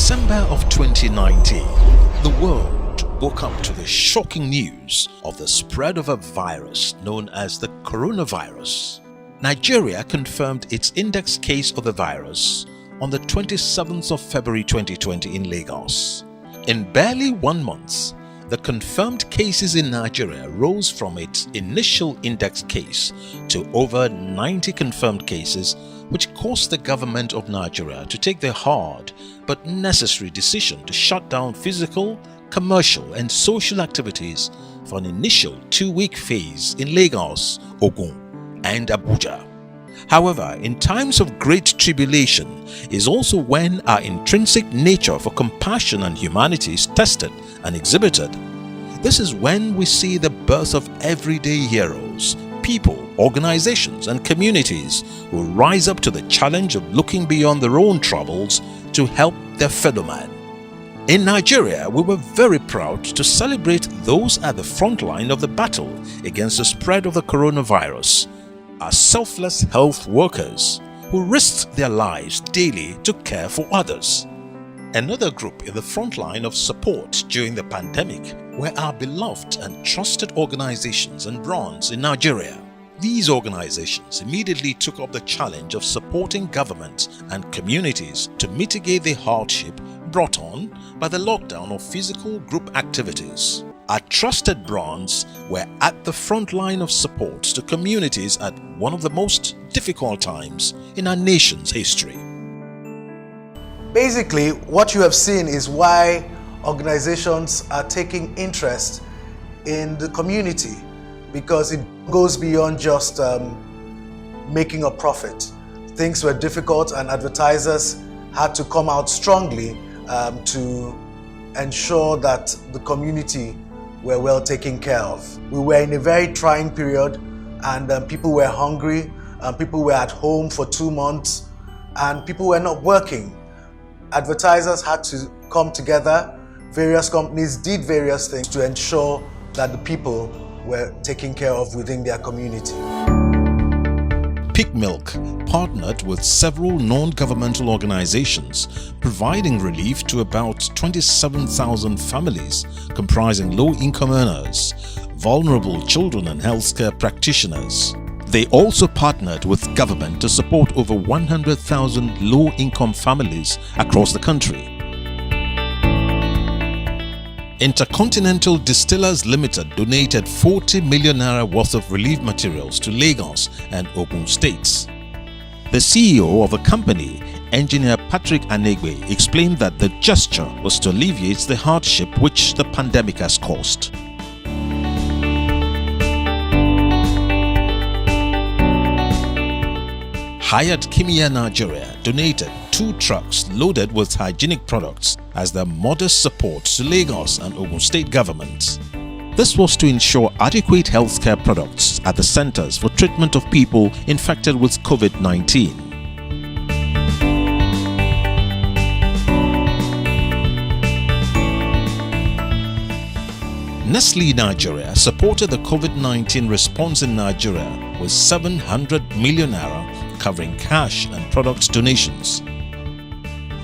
December of 2019, the world woke up to the shocking news of the spread of a virus known as the coronavirus. Nigeria confirmed its index case of the virus on the 27th of February 2020 in Lagos. In barely 1 month, the confirmed cases in Nigeria rose from its initial index case to over 90 confirmed cases, which caused the government of Nigeria to take the hard but necessary decision to shut down physical, commercial and social activities for an initial 2-week phase in Lagos, Ogun and Abuja. However, in times of great tribulation is also when our intrinsic nature for compassion and humanity is tested and exhibited. This is when we see the birth of everyday heroes, people, organizations and communities who rise up to the challenge of looking beyond their own troubles to help their fellow man. In Nigeria, we were very proud to celebrate those at the front line of the battle against the spread of the coronavirus, our selfless health workers who risked their lives daily to care for others. Another group in the front line of support during the pandemic were our beloved and trusted organizations and brands in Nigeria. These organizations immediately took up the challenge of supporting governments and communities to mitigate the hardship brought on by the lockdown of physical group activities. Our trusted brands were at the front line of support to communities at one of the most difficult times in our nation's history. Basically, what you have seen is why organizations are taking interest in the community, because it goes beyond just making a profit. Things were difficult and advertisers had to come out strongly to ensure that the community were well taken care of. We were in a very trying period, and people were hungry, people were at home for 2 months, and people were not working. Advertisers had to come together. Various companies did various things to ensure that the people were taken care of within their community. Peak Milk partnered with several non-governmental organizations, providing relief to about 27,000 families comprising low-income earners, vulnerable children and healthcare practitioners. They also partnered with government to support over 100,000 low-income families across the country. Intercontinental Distillers Limited donated 40 million naira worth of relief materials to Lagos and Ogun states. The CEO of the company, Engineer Patrick Anegbe, explained that the gesture was to alleviate the hardship which the pandemic has caused. Hyatt Kimia Nigeria donated 2 trucks loaded with hygienic products as their modest support to Lagos and Ogun state governments. This was to ensure adequate healthcare products at the centers for treatment of people infected with COVID-19. Nestle Nigeria supported the COVID-19 response in Nigeria with 700 million naira covering cash and product donations.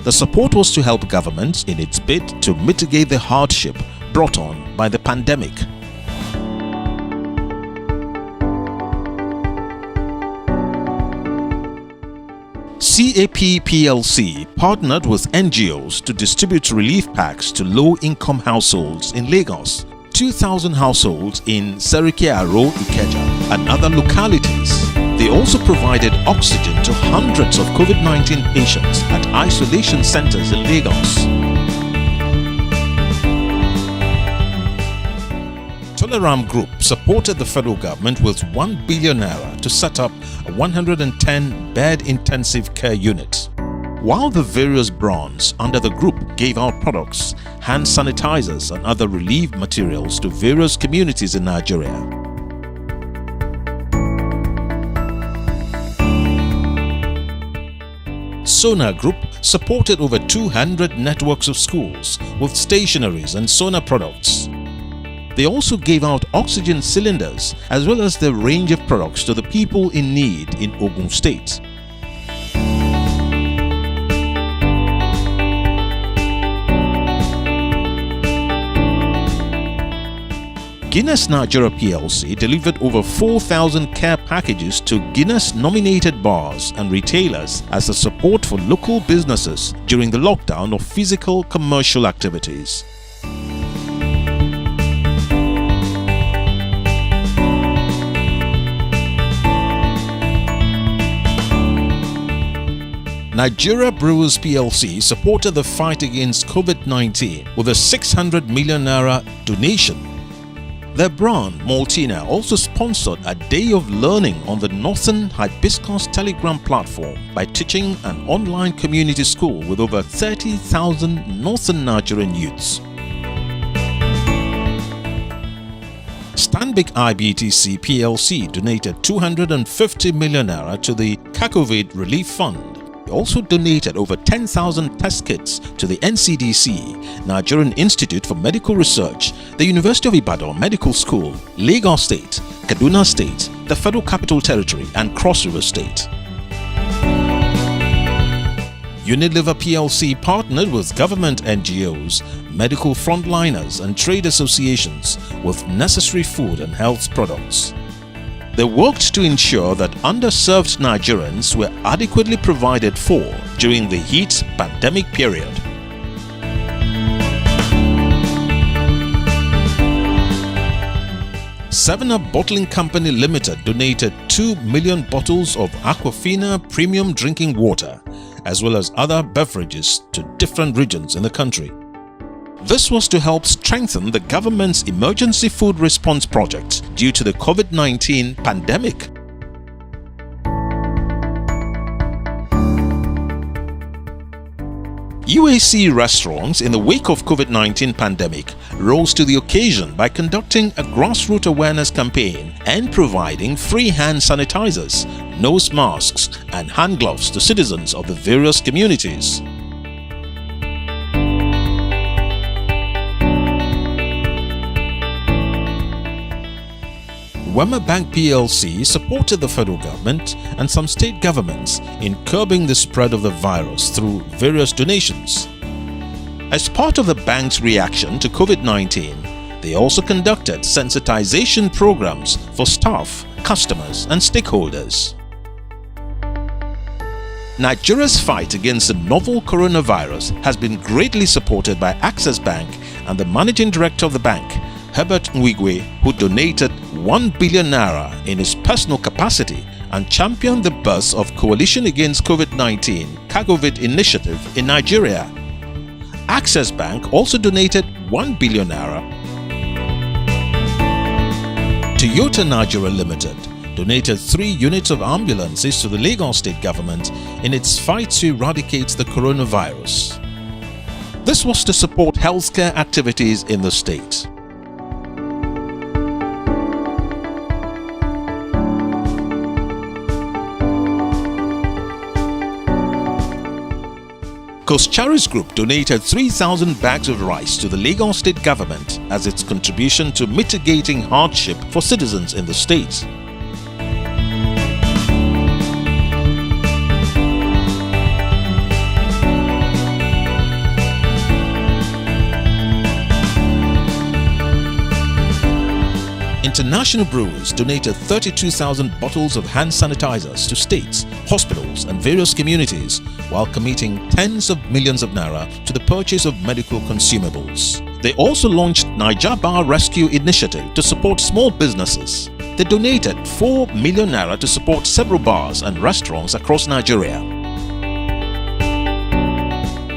The support was to help government in its bid to mitigate the hardship brought on by the pandemic. CAP PLC partnered with NGOs to distribute relief packs to low-income households in Lagos, 2,000 households in Serike Aro, Ikeja and other localities. They also provided oxygen to hundreds of COVID-19 patients at isolation centers in Lagos. Toleram Group supported the federal government with 1 billion naira to set up a 110-bed intensive care unit. While the various brands under the group gave out products, hand sanitizers and other relief materials to various communities in Nigeria. Sona Group supported over 200 networks of schools with stationaries and Sona products. They also gave out oxygen cylinders as well as the range of products to the people in need in Ogun State. Guinness Nigeria plc delivered over 4,000 care packages to Guinness-nominated bars and retailers as a support for local businesses during the lockdown of physical commercial activities. Nigeria Brewers plc supported the fight against COVID-19 with a 600 million naira donation. Their brand, Maltina, also sponsored a day of learning on the Northern Hibiscus Telegram platform by teaching an online community school with over 30,000 Northern Nigerian youths. Stanbic IBTC plc donated 250 million naira to the COVID Relief Fund. They also donated over 10,000 test kits to the NCDC, Nigerian Institute for Medical Research, the University of Ibadan Medical School, Lagos State, Kaduna State, the Federal Capital Territory and Cross River State. Unilever plc partnered with government NGOs, medical frontliners and trade associations with necessary food and health products. They worked to ensure that underserved Nigerians were adequately provided for during the heat pandemic period. 7up Bottling Company Limited donated 2 million bottles of Aquafina premium drinking water as well as other beverages to different regions in the country. This was to help strengthen the government's emergency food response project due to the COVID-19 pandemic. UAC restaurants in the wake of COVID-19 pandemic rose to the occasion by conducting a grassroots awareness campaign and providing free hand sanitizers, nose masks and hand gloves to citizens of the various communities. Wema Bank plc supported the federal government and some state governments in curbing the spread of the virus through various donations. As part of the bank's reaction to COVID-19, they also conducted sensitization programs for staff, customers and stakeholders. Nigeria's fight against the novel coronavirus has been greatly supported by Access Bank and the managing director of the bank, Herbert Nwigwe, who donated 1 billion naira in his personal capacity and championed the birth of Coalition Against COVID-19 CAGOVID initiative in Nigeria. Access Bank also donated 1 billion naira. Toyota Nigeria Limited donated 3 units of ambulances to the Lagos State government in its fight to eradicate the coronavirus. This was to support healthcare activities in the state. Koscharis Group donated 3,000 bags of rice to the Lagos State government as its contribution to mitigating hardship for citizens in the state. International Brewers donated 32,000 bottles of hand sanitizers to states, hospitals and various communities while committing tens of millions of naira to the purchase of medical consumables. They also launched Naija Bar Rescue Initiative to support small businesses. They donated 4 million naira to support several bars and restaurants across Nigeria.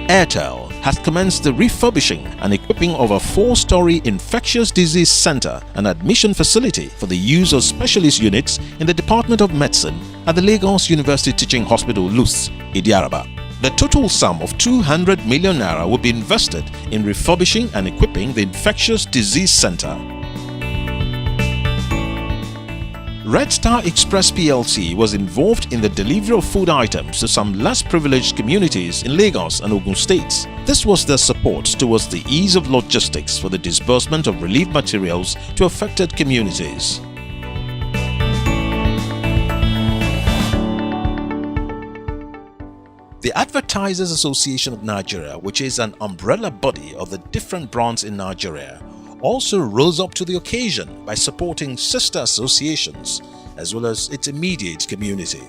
Airtel has commenced the refurbishing and equipping of a 4-story infectious disease center and admission facility for the use of specialist units in the Department of Medicine at the Lagos University Teaching Hospital LUTH, Idiaraba. The total sum of 200 million naira will be invested in refurbishing and equipping the infectious disease center. Red Star Express plc was involved in the delivery of food items to some less privileged communities in Lagos and Ogun states. This was their support towards the ease of logistics for the disbursement of relief materials to affected communities. The Advertisers Association of Nigeria, which is an umbrella body of the different brands in Nigeria, also rose up to the occasion by supporting sister associations as well as its immediate community.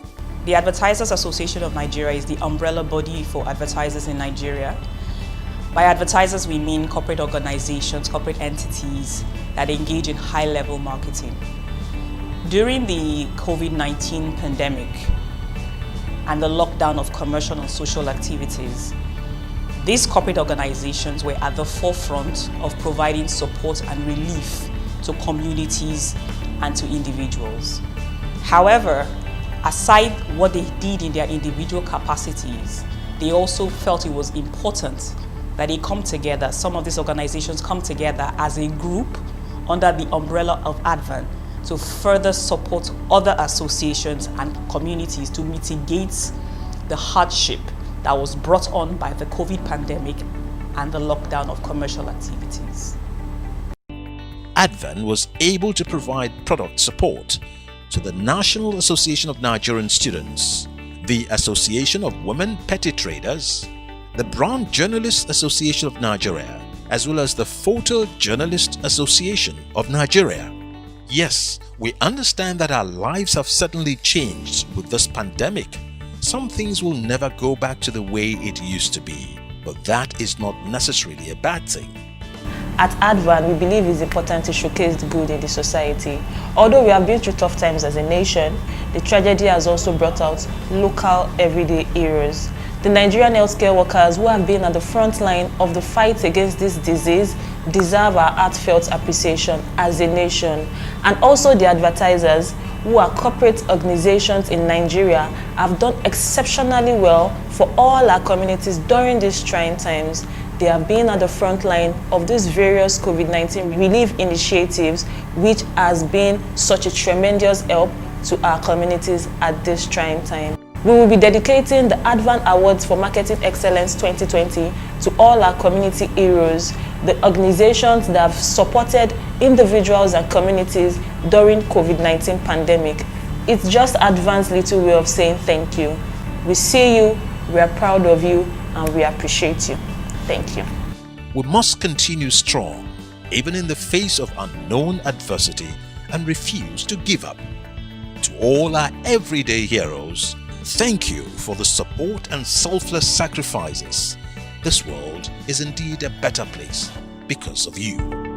The Advertisers Association of Nigeria is the umbrella body for advertisers in Nigeria. By advertisers, we mean corporate organizations, corporate entities that engage in high-level marketing. During the COVID-19 pandemic and the lockdown of commercial and social activities, these corporate organizations were at the forefront of providing support and relief to communities and to individuals. However, aside what they did in their individual capacities, they also felt it was important that they come together, some of these organizations come together as a group under the umbrella of ADVAN to further support other associations and communities to mitigate the hardship that was brought on by the COVID pandemic and the lockdown of commercial activities. ADVAN was able to provide product support to the National Association of Nigerian Students, the Association of Women Petty Traders, the Brand Journalists Association of Nigeria, as well as the Photojournalist Association of Nigeria. Yes, we understand that our lives have certainly changed with this pandemic. Some things will never go back to the way it used to be, but that is not necessarily a bad thing. At ADVAN, we believe it's important to showcase the good in the society. Although we have been through tough times as a nation, the tragedy has also brought out local everyday heroes. The Nigerian healthcare workers who have been at the front line of the fight against this disease deserve our heartfelt appreciation as a nation. And also the advertisers who are corporate organizations in Nigeria have done exceptionally well for all our communities during these trying times. They have been at the front line of these various COVID-19 relief initiatives, which has been such a tremendous help to our communities at this trying time. We will be dedicating the ADVAN Awards for Marketing Excellence 2020 to all our community heroes, the organizations that have supported individuals and communities during COVID-19 pandemic. It's just ADVAN's little way of saying thank you. We see you, we are proud of you, and we appreciate you. Thank you. We must continue strong, even in the face of unknown adversity, and refuse to give up. To all our everyday heroes, thank you for the support and selfless sacrifices. This world is indeed a better place because of you.